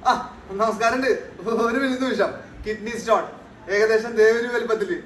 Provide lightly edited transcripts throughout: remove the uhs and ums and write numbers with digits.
ആ നമസ്കാരമുണ്ട്. ഒരു നിമിഷം. കിഡ്നി സ്റ്റോൺ ഏകദേശം ഒരു വലുപ്പത്തില്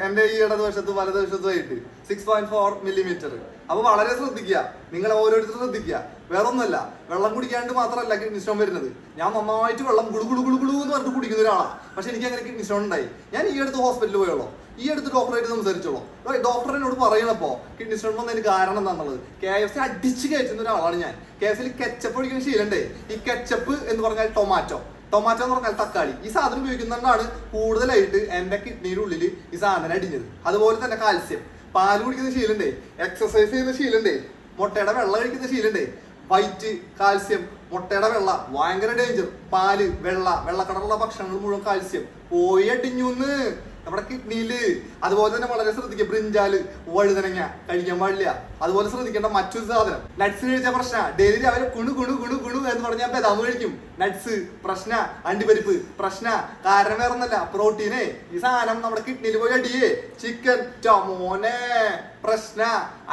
എന്റെ ഈ ഇടതുവശത്തും വലതുവശത്തുമായിട്ട് 6.4 മില്ലിമീറ്റർ. അപ്പൊ വളരെ ശ്രദ്ധിക്കുക, നിങ്ങൾ ഓരോരുത്തരും ശ്രദ്ധിക്കുക. വേറൊന്നുമല്ല, വെള്ളം കുടിക്കാണ്ട് മാത്രമല്ല കിഡ്നി സ്റ്റോൺ വരുന്നത്. ഞാൻ നന്നായിട്ട് വെള്ളം ഗുളു എന്ന് പറഞ്ഞിട്ട് കുടിക്കുന്ന ഒരാളാണ്. പക്ഷെ എനിക്ക് അങ്ങനെ കിഡ്നി സ്റ്റോൺ ഉണ്ടായി. ഞാൻ ഈ അടുത്ത് ഹോസ്പിറ്റലിൽ പോയുള്ളൂ, ഈ അടുത്ത് ഡോക്ടറായിട്ട് സംസാരിച്ചോളൂ. ഡോക്ടർ എന്നോട് പറയണപ്പോ കിഡ്നി സ്റ്റോൺ വന്നതിന് കാരണം എന്താണെന്നുള്ളത്. KFC അടിച്ച് കയറ്റുന്ന ഒരാളാണ് ഞാൻ. KFCയിൽ കെച്ചപ്പ് ഒഴിക്കുന്ന ശീലണ്ടേ. ഈ കെച്ചപ്പ് എന്ന് പറഞ്ഞാൽ ടൊമാറ്റോ എന്ന് പറഞ്ഞാൽ തക്കാളി. ഈ സാധനം ഉപയോഗിക്കുന്നതുകൊണ്ടാണ് കൂടുതലായിട്ട് എന്റെ കിഡ്നിയുടെ ഉള്ളിൽ ഈ സാധനം അടിഞ്ഞത്. അതുപോലെ തന്നെ കാൽസ്യം, പാല് കുടിക്കുന്ന ശീലണ്ടേ, എക്സസൈസ് ചെയ്യുന്ന ശീലണ്ടേ, മുട്ടയുടെ വെള്ളം കഴിക്കുന്ന ശീലണ്ടേ. വൈറ്റ്, കാൽസ്യം, മുട്ടയുടെ വെള്ള ഭയങ്കര ഡേഞ്ചർ. പാല്, വെള്ളക്കടലുള്ള ഭക്ഷണങ്ങൾ മുഴുവൻ കാൽസ്യം പോയി അടിഞ്ഞുന്ന് നമ്മുടെ കിഡ്നിയില്. അതുപോലെ തന്നെ വളരെ ശ്രദ്ധിക്കുക, ബ്രിഞ്ചാല്, വഴുതനങ്ങ കഴിക്കാൻ പാടില്ല. അതുപോലെ ശ്രദ്ധിക്കേണ്ട മറ്റൊരു സാധനം, നട്ട്സ് കഴിച്ച പ്രശ്ന. ഡെയിലി അവര് കുണു എന്ന് പറഞ്ഞാൽ ബദാം കഴിക്കും. നട്ട്സ് പ്രശ്ന, അണ്ടിപ്പരിപ്പ് പ്രശ്ന. കാരണം വേറെ ഒന്നല്ല, പ്രോട്ടീനെ. ഈ സാധനം നമ്മുടെ കിഡ്നിയിൽ പോയി അടിയേ. ചിക്കൻ ടൊമോനെ പ്രശ്ന,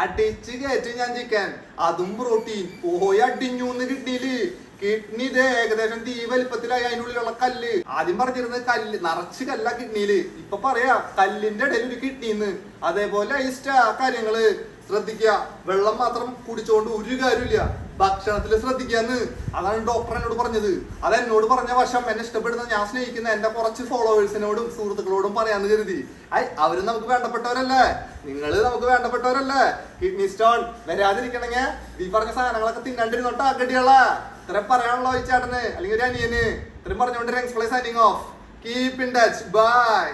അടിച്ച് കയറ്റി ഞാൻ ചിക്കൻ, അതും പ്രോട്ടീൻ പോയി അടിഞ്ഞൂന്ന് കിഡ്നിയില്. കിഡ്നി ഏകദേശം തീ വലിപ്പത്തിലായി. അതിനുള്ളിലുള്ള കല്ല്, ആദ്യം പറഞ്ഞിരുന്നത് കല്ല് നിറച്ച് കല്ല കിഡ്നിയില്. ഇപ്പൊ പറയാ കല്ലിന്റെ ഇടയിൽ ഒരു കിഡ്നിന്ന്. അതേപോലെ കാര്യങ്ങള് ശ്രദ്ധിക്കുക. വെള്ളം മാത്രം കുടിച്ചോണ്ട് ഒരു കാര്യമില്ല, ഭക്ഷണത്തിൽ ശ്രദ്ധിക്കാന്ന്. അതാണ് ഡോക്ടർ എന്നോട് പറഞ്ഞത്. അത് എന്നോട് പറഞ്ഞ വശം എന്നെ ഇഷ്ടപ്പെടുന്ന, ഞാൻ സ്നേഹിക്കുന്ന എന്റെ കുറച്ച് ഫോളോവേഴ്സിനോടും സുഹൃത്തുക്കളോടും പറയാന്ന് കരുതി. അവര് നമുക്ക് വേണ്ടപ്പെട്ടവരല്ലേ, നിങ്ങള് നമുക്ക് വേണ്ടപ്പെട്ടവരല്ലേ. കിഡ്നി സ്റ്റോൺ വരാതിരിക്കണമെങ്കിൽ ഈ പറഞ്ഞ സാധനങ്ങളൊക്കെ തിന്നാണ്ടിരുന്നോട്ടാ കടികള. ഇത്രയും പറയാനുള്ള ചേട്ടന് അല്ലെങ്കിൽ ഒരു അനിയന്. ഇത്രയും പറഞ്ഞുകൊണ്ട് signing off. Keep in touch. By.